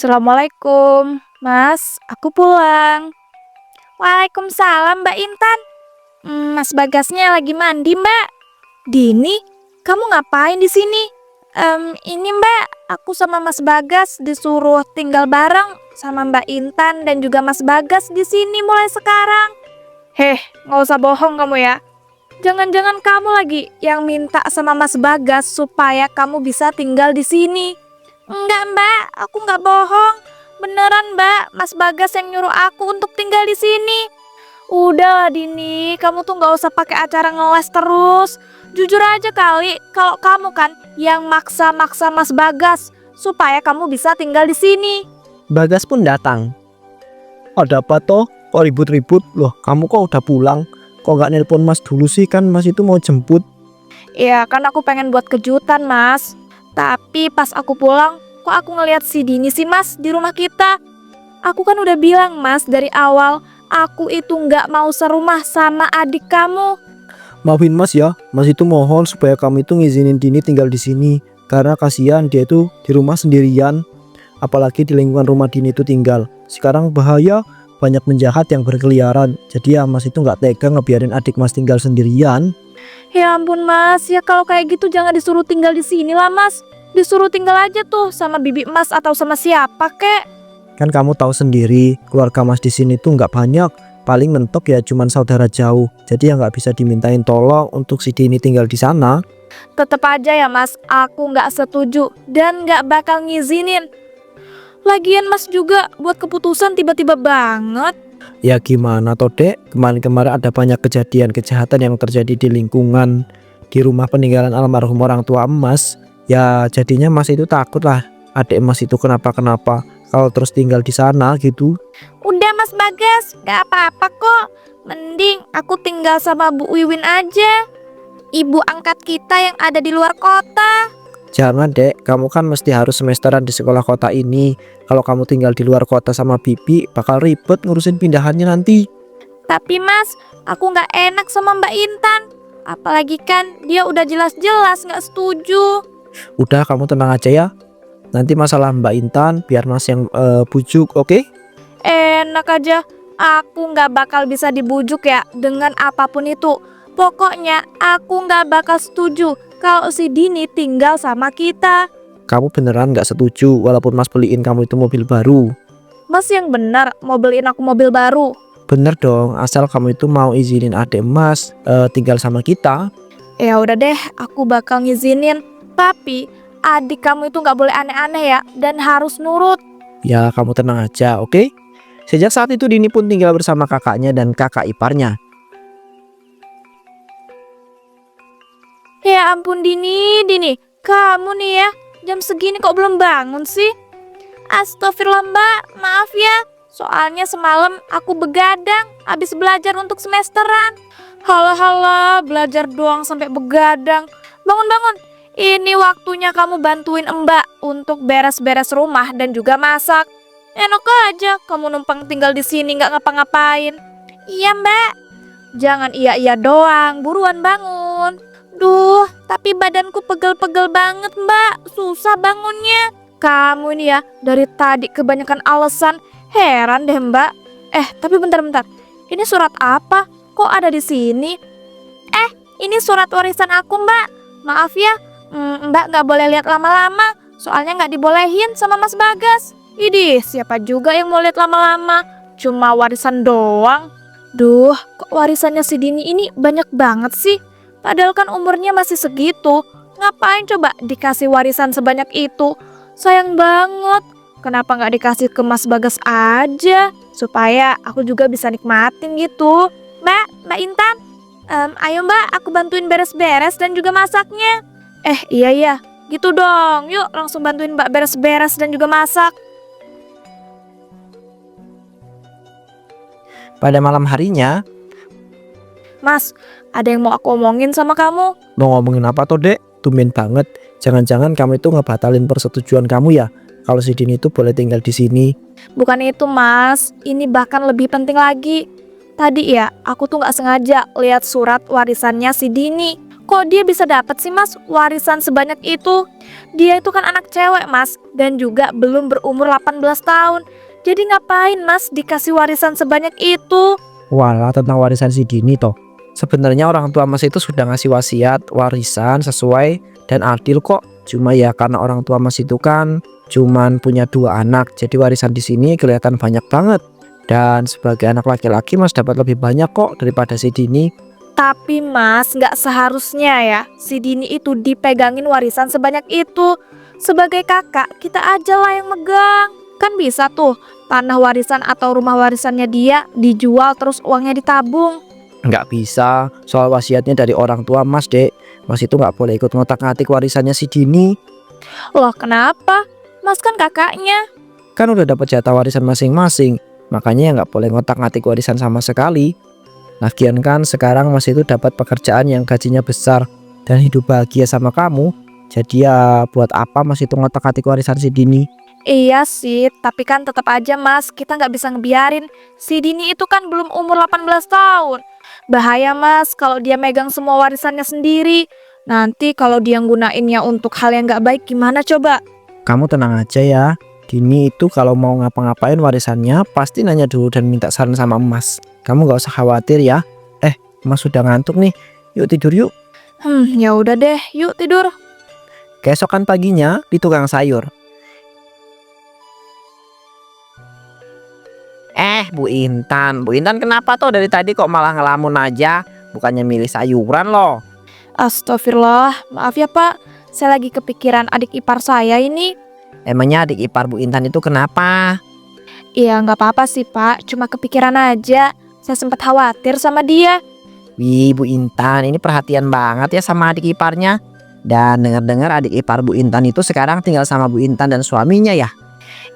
Assalamualaikum, Mas. Aku pulang. Waalaikumsalam, Mbak Intan. Mas Bagasnya lagi mandi, Mbak. Dini, kamu ngapain di sini? Ini Mbak, aku sama Mas Bagas disuruh tinggal bareng sama Mbak Intan dan juga Mas Bagas di sini mulai sekarang. Heh, nggak usah bohong kamu ya. Jangan-jangan kamu lagi yang minta sama Mas Bagas supaya kamu bisa tinggal di sini. Enggak Mbak, aku nggak bohong. Beneran Mbak, Mas Bagas yang nyuruh aku untuk tinggal di sini. Udah Dini, kamu tuh nggak usah pakai acara ngeles terus. Jujur aja kali, kalau kamu kan yang maksa-maksa Mas Bagas supaya kamu bisa tinggal di sini. Bagas pun datang. Ada apa toh? Kok ribut-ribut? Loh, kamu kok udah pulang? Kok nggak nelpon Mas dulu sih? Kan Mas itu mau jemput. Iya kan aku pengen buat kejutan Mas. Tapi pas aku pulang, kok aku ngeliat si Dini sih Mas di rumah kita. Aku kan udah bilang Mas dari awal, aku itu nggak mau serumah sama adik kamu. Maafin Mas ya. Mas itu mohon supaya kamu itu ngizinin Dini tinggal di sini. Karena kasihan dia itu di rumah sendirian. Apalagi di lingkungan rumah Dini itu tinggal. Sekarang bahaya, banyak penjahat yang berkeliaran. Jadi ya Mas itu nggak tega ngebiarin adik Mas tinggal sendirian. Ya ampun Mas, ya kalau kayak gitu jangan disuruh tinggal di sini lah Mas. Disuruh tinggal aja tuh sama bibi Mas atau sama siapa kek. Kan kamu tahu sendiri, keluarga Mas di sini tuh nggak banyak. Paling mentok ya cuman saudara jauh. Jadi ya nggak bisa dimintain tolong untuk si Dini tinggal di sana. Tetep aja ya Mas, aku nggak setuju dan nggak bakal ngizinin. Lagian Mas juga buat keputusan tiba-tiba banget. Ya gimana toh dek, kemarin-kemarin ada banyak kejadian kejahatan yang terjadi di lingkungan di rumah peninggalan almarhum orang tua Mas. Ya jadinya Mas itu takut lah adik Mas itu kenapa-kenapa kalau terus tinggal di sana gitu. Udah Mas Bagas, gak apa-apa kok. Mending aku tinggal sama Bu Wiwin aja, ibu angkat kita yang ada di luar kota. Jangan dek, kamu kan mesti harus semesteran di sekolah kota ini. Kalau kamu tinggal di luar kota sama bibi, bakal ribet ngurusin pindahannya nanti. Tapi Mas, aku gak enak sama Mbak Intan. Apalagi kan dia udah jelas-jelas gak setuju. Udah kamu tenang aja ya. Nanti masalah Mbak Intan biar Mas yang bujuk, oke? Enak aja, aku gak bakal bisa dibujuk ya dengan apapun itu. Pokoknya aku gak bakal setuju kalau si Dini tinggal sama kita. Kamu beneran gak setuju walaupun Mas beliin kamu itu mobil baru? Mas yang benar mau beliin aku mobil baru. Bener dong, asal kamu itu mau izinin adik Mas tinggal sama kita. Ya udah deh, aku bakal ngizinin. Tapi adik kamu itu gak boleh aneh-aneh ya, dan harus nurut. Ya kamu tenang aja, oke? Sejak saat itu Dini pun tinggal bersama kakaknya dan kakak iparnya. Ya ampun Dini, kamu nih ya, jam segini kok belum bangun sih? Astagfirullah Mbak, maaf ya. Soalnya semalam aku begadang habis belajar untuk semesteran. Halah, belajar doang sampai begadang. Bangun. Ini waktunya kamu bantuin Mbak untuk beres-beres rumah dan juga masak. Enak aja kamu numpang tinggal di sini nggak ngapa-ngapain. Iya Mbak. Jangan iya doang, buruan bangun. Duh, tapi badanku pegel-pegel banget Mbak, susah bangunnya. Kamu ini ya, dari tadi kebanyakan alasan, heran deh Mbak. Tapi bentar, ini surat apa? Kok ada di sini? Ini surat warisan aku Mbak. Maaf ya, Mbak gak boleh lihat lama-lama, soalnya gak dibolehin sama Mas Bagas. Idih, siapa juga yang mau lihat lama-lama? Cuma warisan doang. Duh, kok warisannya si Dini ini banyak banget sih? Padahal kan umurnya masih segitu. Ngapain coba dikasih warisan sebanyak itu? Sayang banget. Kenapa gak dikasih ke Mas Bagas aja? Supaya aku juga bisa nikmatin gitu. Mbak Intan, ayo Mbak, aku bantuin beres-beres dan juga masaknya. Iya, gitu dong. Yuk langsung bantuin Mbak beres-beres dan juga masak. Pada malam harinya, Mas, ada yang mau aku omongin sama kamu. mau ngomongin apa toh dek? Tumben banget. Jangan-jangan kamu itu ngebatalin persetujuan kamu ya? Kalau si Dini itu boleh tinggal di sini. Bukan itu Mas, ini bahkan lebih penting lagi. Tadi ya, aku tuh gak sengaja lihat surat warisannya si Dini. Kok dia bisa dapat sih mas warisan sebanyak itu? Dia itu kan anak cewek mas, dan juga belum berumur 18 tahun. Jadi ngapain mas dikasih warisan sebanyak itu? Walah, tentang warisan si Dini toh. Sebenarnya orang tua Mas itu sudah ngasih wasiat warisan sesuai dan adil kok. Cuma ya karena orang tua Mas itu kan cuman punya 2 anak, jadi warisan di sini kelihatan banyak banget. Dan sebagai anak laki-laki Mas dapat lebih banyak kok daripada si Dini. Tapi mas, nggak seharusnya ya si Dini itu dipegangin warisan sebanyak itu. Sebagai kakak, kita aja lah yang megang. Kan bisa tuh tanah warisan atau rumah warisannya dia dijual terus uangnya ditabung. Nggak bisa, soal wasiatnya dari orang tua Mas dek. Mas itu nggak boleh ikut ngotak-ngatik warisannya si Dini. Loh kenapa? Mas kan kakaknya. Kan udah dapat jatah warisan masing-masing. Makanya ya nggak boleh ngotak-ngatik warisan sama sekali. Lagian kan sekarang Mas itu dapat pekerjaan yang gajinya besar dan hidup bahagia sama kamu. Jadi ya buat apa Mas itu ngotak-ngatik warisan si Dini? Iya sih, tapi kan tetap aja mas, kita nggak bisa ngebiarin. Si Dini itu kan belum umur 18 tahun. Bahaya mas kalau dia megang semua warisannya sendiri. Nanti kalau dia nggunainnya untuk hal yang nggak baik gimana coba? Kamu tenang aja ya. Dini itu kalau mau ngapa-ngapain warisannya pasti nanya dulu dan minta saran sama Mas. Kamu gak usah khawatir ya. Mas sudah ngantuk nih. Yuk tidur yuk. Ya udah deh, yuk tidur. Keesokan paginya di tukang sayur. Bu Intan kenapa tuh dari tadi kok malah ngelamun aja? Bukannya milih sayuran loh. Astagfirullah, maaf ya pak. Saya lagi kepikiran adik ipar saya ini. Emangnya adik ipar Bu Intan itu kenapa? Iya nggak apa-apa sih pak, cuma kepikiran aja. Saya sempat khawatir sama dia. Wih Bu Intan, ini perhatian banget ya sama adik iparnya. Dan dengar-dengar adik ipar Bu Intan itu sekarang tinggal sama Bu Intan dan suaminya ya?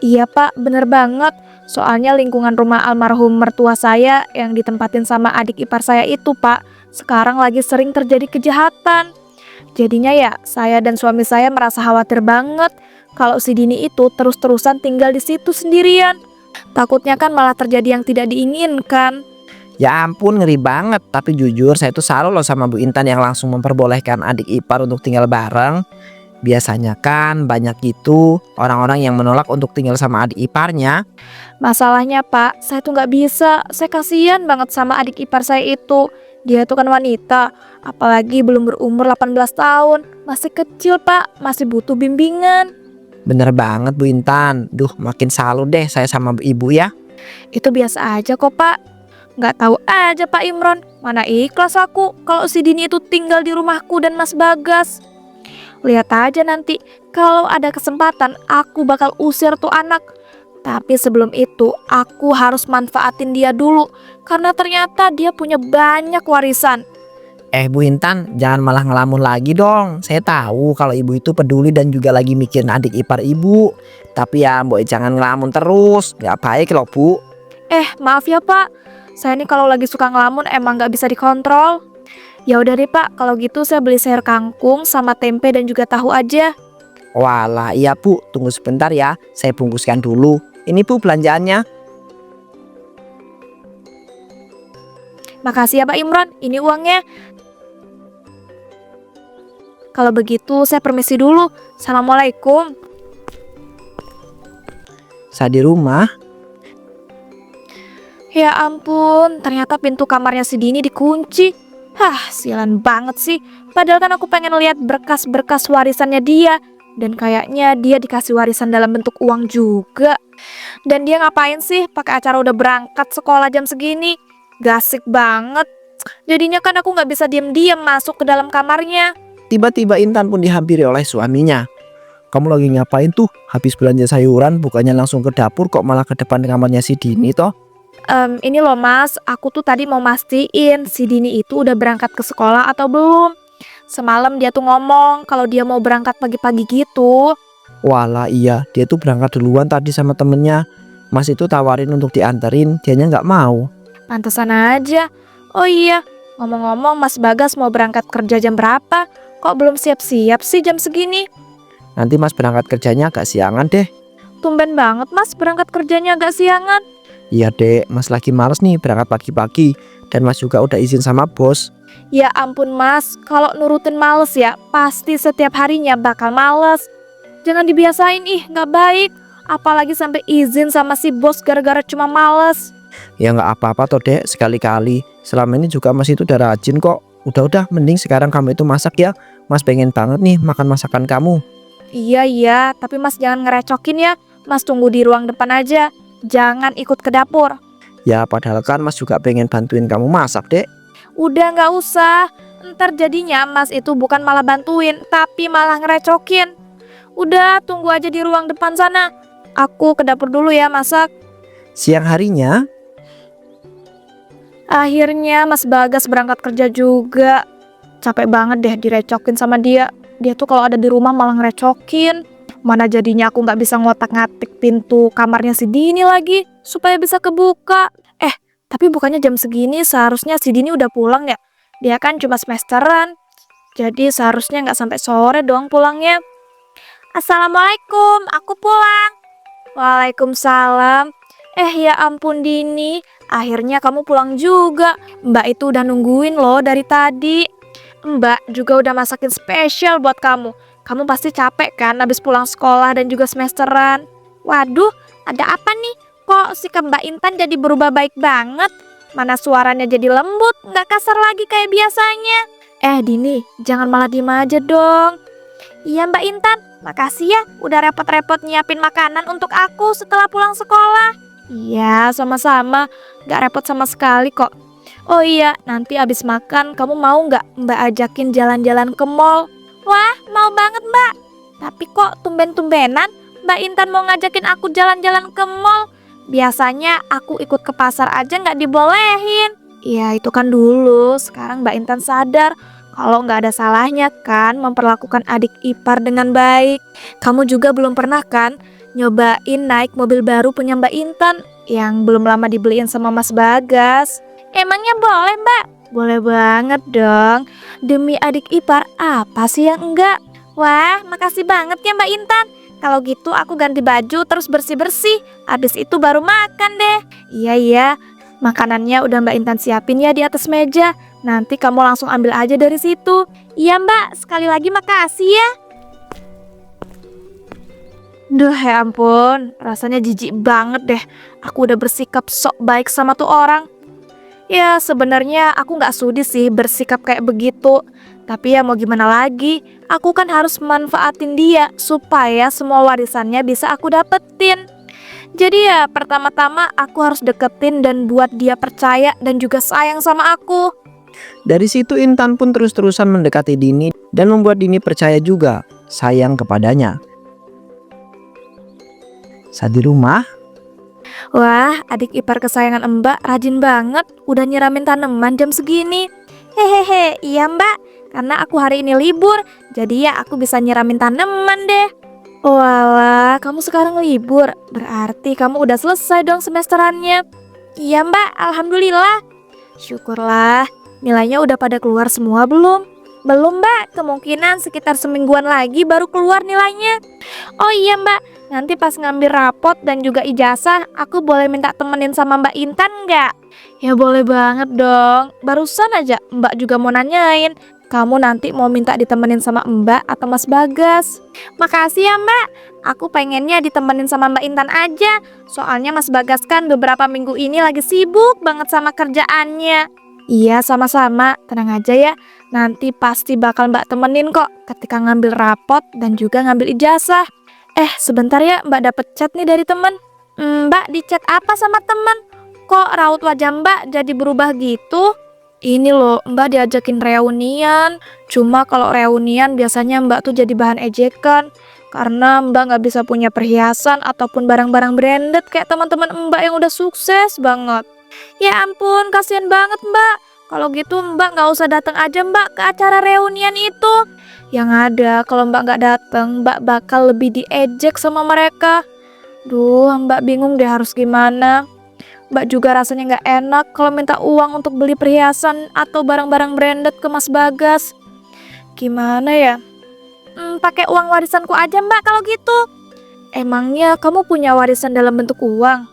Iya pak, bener banget. Soalnya lingkungan rumah almarhum mertua saya yang ditempatin sama adik ipar saya itu pak, sekarang lagi sering terjadi kejahatan. Jadinya ya saya dan suami saya merasa khawatir banget kalau si Dini itu terus-terusan tinggal di situ sendirian. Takutnya kan malah terjadi yang tidak diinginkan. Ya ampun, ngeri banget. Tapi jujur saya tuh salut loh sama Bu Intan yang langsung memperbolehkan adik ipar untuk tinggal bareng. Biasanya kan banyak gitu orang-orang yang menolak untuk tinggal sama adik iparnya. Masalahnya pak, saya tuh nggak bisa. Saya kasihan banget sama adik ipar saya itu. Dia tuh kan wanita, apalagi belum berumur 18 tahun. Masih kecil pak, masih butuh bimbingan. Bener banget Bu Intan. Duh, makin salut deh saya sama ibu ya. Itu biasa aja kok pak. Nggak tahu aja Pak Imron, mana ikhlas aku kalau si Dini itu tinggal di rumahku dan Mas Bagas. Lihat aja nanti, kalau ada kesempatan aku bakal usir tuh anak. Tapi sebelum itu aku harus manfaatin dia dulu, karena ternyata dia punya banyak warisan. Bu Intan, jangan malah ngelamun lagi dong. Saya tahu kalau ibu itu peduli dan juga lagi mikirin adik ipar ibu. Tapi ya mbok jangan ngelamun terus, gak baik loh Bu. Maaf ya Pak, saya ini kalau lagi suka ngelamun emang gak bisa dikontrol. Ya udah deh Pak, kalau gitu saya beli sayur kangkung sama tempe dan juga tahu aja. Walah iya Bu, tunggu sebentar ya, saya bungkuskan dulu. Ini Bu belanjaannya. Makasih ya Pak Imron, ini uangnya. Kalau begitu saya permisi dulu. Assalamualaikum. Saya di rumah. Ya ampun, ternyata pintu kamarnya si Dini dikunci. Sialan banget sih. Padahal kan aku pengen lihat berkas-berkas warisannya dia. Dan kayaknya dia dikasih warisan dalam bentuk uang juga. Dan dia ngapain sih pakai acara udah berangkat sekolah jam segini? Gasik banget. Jadinya kan aku gak bisa diam-diam masuk ke dalam kamarnya. Tiba-tiba Intan pun dihampiri oleh suaminya. Kamu lagi ngapain tuh? Habis belanja sayuran bukannya langsung ke dapur kok malah ke depan kamarnya si Dini toh? Ini loh mas, aku tuh tadi mau mastiin si Dini itu udah berangkat ke sekolah atau belum. Semalam dia tuh ngomong kalau dia mau berangkat pagi-pagi gitu. Walah iya, dia tuh berangkat duluan tadi sama temennya. Mas itu tawarin untuk dianterin, dianya nggak mau. Pantesan aja. Oh iya, ngomong-ngomong Mas Bagas mau berangkat kerja jam berapa? Kok belum siap-siap sih jam segini? Nanti Mas berangkat kerjanya agak siangan deh. Tumben banget Mas berangkat kerjanya agak siangan. Iya dek, Mas lagi males nih berangkat pagi-pagi. Dan Mas juga udah izin sama bos. Ya ampun mas, kalau nurutin males ya, pasti setiap harinya bakal males. Jangan dibiasain gak baik. Apalagi sampai izin sama si bos gara-gara cuma males. Ya nggak apa-apa toh dek, sekali-kali. Selama ini juga Mas itu udah rajin kok. Udah mending sekarang kamu itu masak ya. Mas pengen banget nih makan masakan kamu. Iya, tapi mas jangan ngerecokin ya. Mas tunggu di ruang depan aja. Jangan ikut ke dapur. Ya padahal kan Mas juga pengen bantuin kamu masak dek. Udah gak usah. Ntar jadinya mas itu bukan malah bantuin, tapi malah ngerecokin. Udah tunggu aja di ruang depan sana. Aku ke dapur dulu ya masak. Siang harinya, Akhirnya mas Bagas berangkat kerja juga. Capek banget deh direcokin sama dia. Dia tuh kalau ada di rumah malah ngerecokin. Mana jadinya aku gak bisa ngotak-ngatik pintu kamarnya si Dini lagi supaya bisa kebuka. Tapi bukannya jam segini seharusnya si Dini udah pulang ya. Dia kan cuma semesteran. Jadi seharusnya gak sampai sore dong pulangnya. Assalamualaikum, aku pulang. Waalaikumsalam. Ya ampun Dini, akhirnya kamu pulang juga. Mbak itu udah nungguin loh dari tadi. Mbak juga udah masakin spesial buat kamu. Kamu pasti capek kan habis pulang sekolah dan juga semesteran. Waduh, ada apa nih? Kok sikap Mbak Intan jadi berubah baik banget? Mana suaranya jadi lembut, nggak kasar lagi kayak biasanya. Dini, jangan malah diem aja dong. Iya Mbak Intan, makasih ya udah repot-repot nyiapin makanan untuk aku setelah pulang sekolah. Iya, sama-sama. Gak repot sama sekali kok. Oh iya, nanti abis makan kamu mau gak Mbak ajakin jalan-jalan ke mall? Wah, mau banget Mbak. Tapi kok tumben-tumbenan Mbak Intan mau ngajakin aku jalan-jalan ke mall? Biasanya aku ikut ke pasar aja gak dibolehin. Ya itu kan dulu, sekarang Mbak Intan sadar kalau nggak ada salahnya kan memperlakukan adik ipar dengan baik. Kamu juga belum pernah kan nyobain naik mobil baru punya Mbak Intan yang belum lama dibeliin sama Mas Bagas? Emangnya boleh Mbak? Boleh banget dong. Demi adik ipar apa sih yang enggak? Wah makasih banget ya Mbak Intan. Kalau gitu aku ganti baju terus bersih-bersih. Habis itu baru makan deh. Iya. Makanannya udah Mbak Intan siapin ya di atas meja. Nanti kamu langsung ambil aja dari situ. Iya Mbak, sekali lagi makasih ya. Duh ya ampun, rasanya jijik banget deh. Aku udah bersikap sok baik sama tuh orang. Ya sebenarnya aku gak sudi sih bersikap kayak begitu. Tapi ya mau gimana lagi, aku kan harus manfaatin dia supaya semua warisannya bisa aku dapetin. Jadi ya pertama-tama aku harus deketin dan buat dia percaya dan juga sayang sama aku. dari situ Intan pun terus-terusan mendekati Dini dan membuat Dini percaya juga sayang kepadanya. Saat di rumah, Wah, adik ipar kesayangan Mbak rajin banget, udah nyiramin tanaman jam segini. Hehehe, iya Mbak, karena aku hari ini libur, jadi ya aku bisa nyiramin tanaman deh. Walah, kamu sekarang libur, berarti kamu udah selesai dong semesterannya. Iya Mbak, alhamdulillah. Syukurlah, nilainya udah pada keluar semua belum? Belum Mbak, kemungkinan sekitar semingguan lagi baru keluar nilainya. Oh iya Mbak, nanti pas ngambil rapot dan juga ijazah, aku boleh minta temenin sama Mbak Intan nggak? Ya boleh banget dong, barusan aja Mbak juga mau nanyain, kamu nanti mau minta ditemenin sama Mbak atau Mas Bagas? Makasih ya Mbak, aku pengennya ditemenin sama Mbak Intan aja. Soalnya Mas Bagas kan beberapa minggu ini lagi sibuk banget sama kerjaannya. Iya sama-sama, tenang aja ya. Nanti pasti bakal Mbak temenin kok ketika ngambil rapot dan juga ngambil ijazah. Sebentar ya Mbak dapet chat nih dari temen. Mbak di chat apa sama temen? Kok raut wajah Mbak jadi berubah gitu? Ini loh Mbak diajakin reunian. Cuma kalau reunian biasanya Mbak tuh jadi bahan ejekan. Karena Mbak gak bisa punya perhiasan ataupun barang-barang branded kayak teman-teman Mbak yang udah sukses banget. Ya ampun, kasihan banget Mbak. Kalau gitu Mbak gak usah datang aja Mbak ke acara reunian itu. Yang ada kalau Mbak gak datang, Mbak bakal lebih diejek sama mereka. Duh, Mbak bingung deh harus gimana. Mbak juga rasanya gak enak kalau minta uang untuk beli perhiasan atau barang-barang branded ke Mas Bagas. Gimana ya? Pakai uang warisanku aja Mbak kalau gitu. Emangnya kamu punya warisan dalam bentuk uang?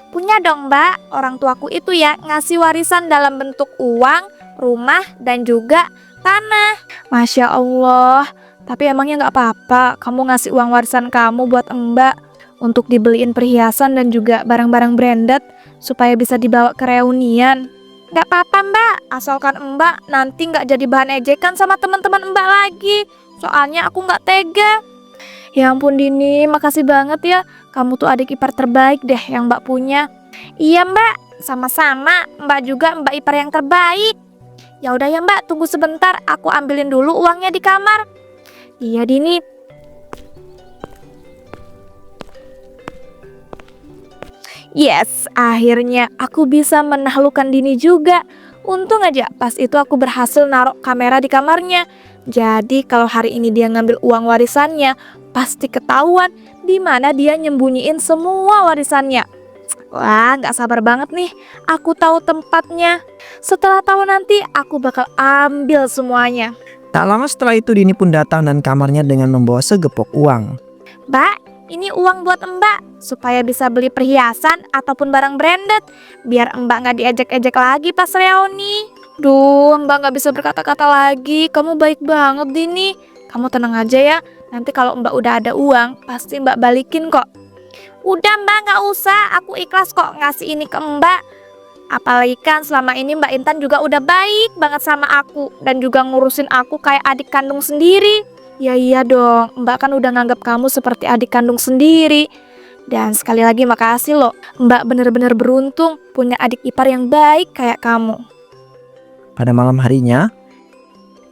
Punya dong Mbak, orang tuaku itu ya ngasih warisan dalam bentuk uang rumah, dan juga tanah. Masya Allah, tapi emangnya nggak apa-apa kamu ngasih uang warisan kamu buat Mbak untuk dibeliin perhiasan dan juga barang-barang branded supaya bisa dibawa ke reunian? Nggak apa-apa Mbak, asalkan Mbak nanti nggak jadi bahan ejekan sama teman-teman Mbak lagi. Soalnya aku nggak tega. Ya ampun Dini, makasih banget ya. Kamu tuh adik ipar terbaik deh yang Mbak punya. Iya Mbak, sama-sama. Mbak juga Mbak ipar yang terbaik. Ya udah ya Mbak, tunggu sebentar. Aku ambilin dulu uangnya di kamar. Iya Dini. Yes, akhirnya aku bisa menaklukkan Dini juga. Untung aja pas itu aku berhasil naruh kamera di kamarnya. Jadi kalau hari ini dia ngambil uang warisannya, pasti ketahuan di mana dia nyembunyiin semua warisannya. Wah, gak sabar banget nih. Aku tahu tempatnya. Setelah tahu nanti aku bakal ambil semuanya. Tak lama setelah itu Dini pun datang dan kamarnya dengan membawa segepok uang. Mbak, ini uang buat Mbak supaya bisa beli perhiasan ataupun barang branded biar Mbak gak diejek-ejek lagi pas reuni. Duh, Mbak gak bisa berkata-kata lagi. Kamu baik banget Dini. Kamu tenang aja ya. Nanti kalau Mbak udah ada uang pasti Mbak balikin kok. Udah Mbak, gak usah. Aku ikhlas kok ngasih ini ke Mbak. Apalagi kan selama ini Mbak Intan juga udah baik banget sama aku dan juga ngurusin aku kayak adik kandung sendiri. Ya iya dong, Mbak kan udah nganggap kamu seperti adik kandung sendiri. Dan sekali lagi makasih loh, Mbak bener-bener beruntung punya adik ipar yang baik kayak kamu. Pada malam harinya,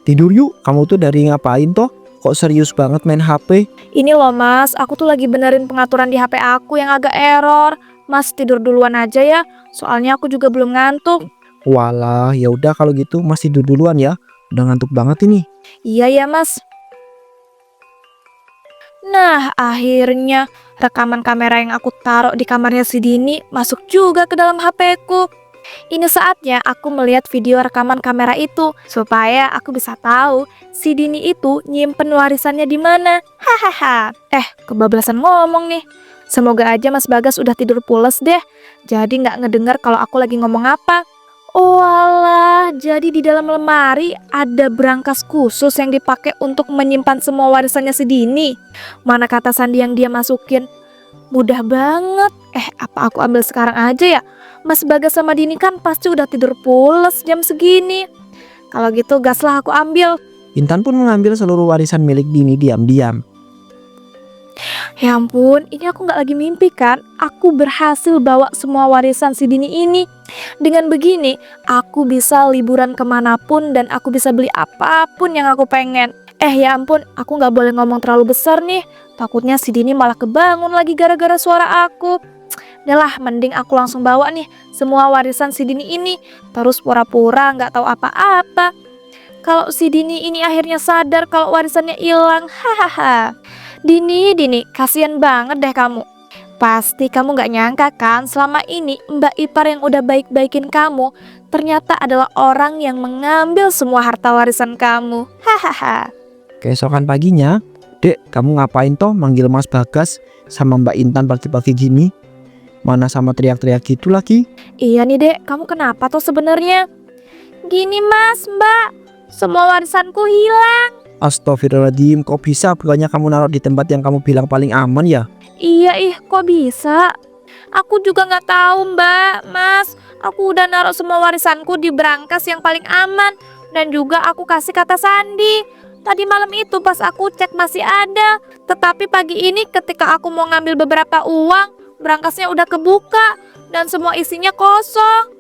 tidur yuk, kamu tuh dari ngapain toh? Kok serius banget main HP? Ini loh Mas, aku tuh lagi benerin pengaturan di HP aku yang agak error. Mas tidur duluan aja ya, soalnya aku juga belum ngantuk. Walah, ya udah kalau gitu Mas tidur duluan ya. Udah ngantuk banget ini. Iya ya Mas. Nah, akhirnya rekaman kamera yang aku taruh di kamarnya si Dini masuk juga ke dalam HP-ku. Ini saatnya aku melihat video rekaman kamera itu supaya aku bisa tahu si Dini itu nyimpen warisannya di mana. Hahaha. Kebablasan ngomong nih. Semoga aja Mas Bagas udah tidur pules deh. Jadi nggak ngedengar kalau aku lagi ngomong apa. Oh alah, jadi di dalam lemari ada brankas khusus yang dipakai untuk menyimpan semua warisannya si Dini. Mana kata sandi yang dia masukin? Mudah banget. Apa aku ambil sekarang aja ya? Mas Bagas sama Dini kan pasti udah tidur pules jam segini. Kalau gitu gaslah aku ambil. Intan pun mengambil seluruh warisan milik Dini diam-diam. Ya ampun, ini aku gak lagi mimpi kan? Aku berhasil bawa semua warisan si Dini ini. Dengan begini, aku bisa liburan kemanapun dan aku bisa beli apapun yang aku pengen. Ya ampun, aku gak boleh ngomong terlalu besar nih. Takutnya si Dini malah kebangun lagi gara-gara suara aku. Udah mending aku langsung bawa nih semua warisan si Dini ini. Terus pura-pura gak tahu apa-apa. Kalau si Dini ini akhirnya sadar kalau warisannya hilang, hahaha. Dini, kasihan banget deh kamu. Pasti kamu gak nyangka kan selama ini Mbak Ipar yang udah baik-baikin kamu ternyata adalah orang yang mengambil semua harta warisan kamu. Hahaha. Keesokan paginya, Dek, kamu ngapain toh manggil Mas Bagas sama Mbak Intan pagi-pagi gini? Mana sama teriak-teriak gitu lagi? Iya nih Dek, kamu kenapa tuh sebenarnya? Gini Mas, Mbak, semua warisanku hilang. Astagfirullahaladzim, kok bisa bukannya kamu naruh di tempat yang kamu bilang paling aman ya? Iya kok bisa? Aku juga gak tahu Mbak, Mas. Aku udah naruh semua warisanku di brankas yang paling aman. Dan juga aku kasih kata sandi. Tadi malam itu pas aku cek masih ada. Tetapi pagi ini ketika aku mau ngambil beberapa uang, brankasnya udah kebuka dan semua isinya kosong.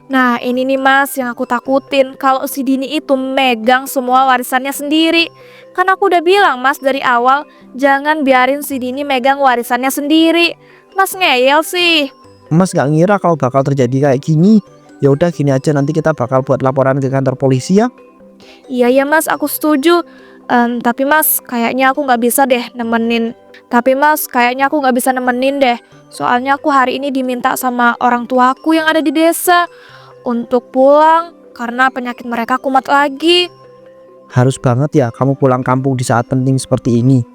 Nah ini nih Mas yang aku takutin kalau si Dini itu megang semua warisannya sendiri. Kan aku udah bilang Mas dari awal jangan biarin si Dini megang warisannya sendiri. Mas ngeyel sih. Mas gak ngira kalau bakal terjadi kayak gini. Ya udah gini aja, nanti kita bakal buat laporan ke kantor polisi ya. Iya ya Mas, aku setuju. Tapi Mas kayaknya aku gak bisa deh nemenin. Soalnya aku hari ini diminta sama orang tuaku yang ada di desa untuk pulang karena penyakit mereka kumat lagi. Harus banget ya kamu pulang kampung di saat penting seperti ini.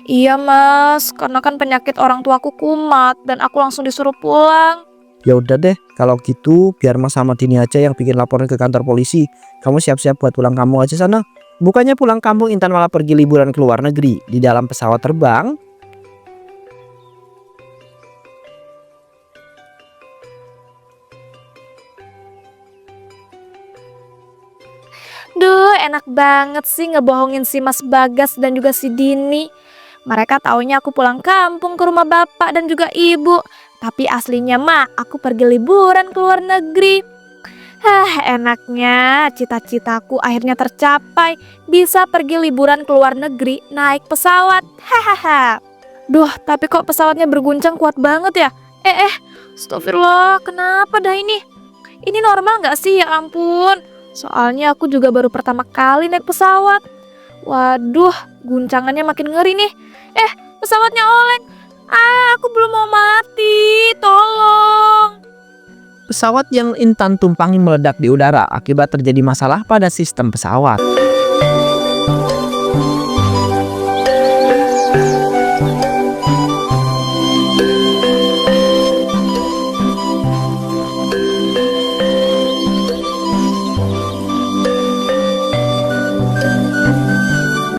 Iya Mas, karena kan penyakit orang tuaku kumat dan aku langsung disuruh pulang. Ya udah deh, kalau gitu biar Mas sama Dini aja yang bikin laporan ke kantor polisi. Kamu siap-siap buat pulang kampung aja sana. Bukannya pulang kampung Intan malah pergi liburan ke luar negeri di dalam pesawat terbang. Duh, enak banget sih ngebohongin si Mas Bagas dan juga si Dini. Mereka taunya aku pulang kampung ke rumah bapak dan juga ibu. Tapi aslinya mah aku pergi liburan ke luar negeri. Hah, enaknya cita-citaku akhirnya tercapai. Bisa pergi liburan ke luar negeri naik pesawat. Hahaha. Duh, tapi kok pesawatnya berguncang kuat banget ya? Astagfirullah, kenapa dah ini? Ini normal nggak sih? Ya ampun. Soalnya aku juga baru pertama kali naik pesawat. Waduh, guncangannya makin ngeri nih. Pesawatnya oleng. Aku belum mau mati. Tolong. Pesawat yang Intan tumpangi meledak di udara akibat terjadi masalah pada sistem pesawat.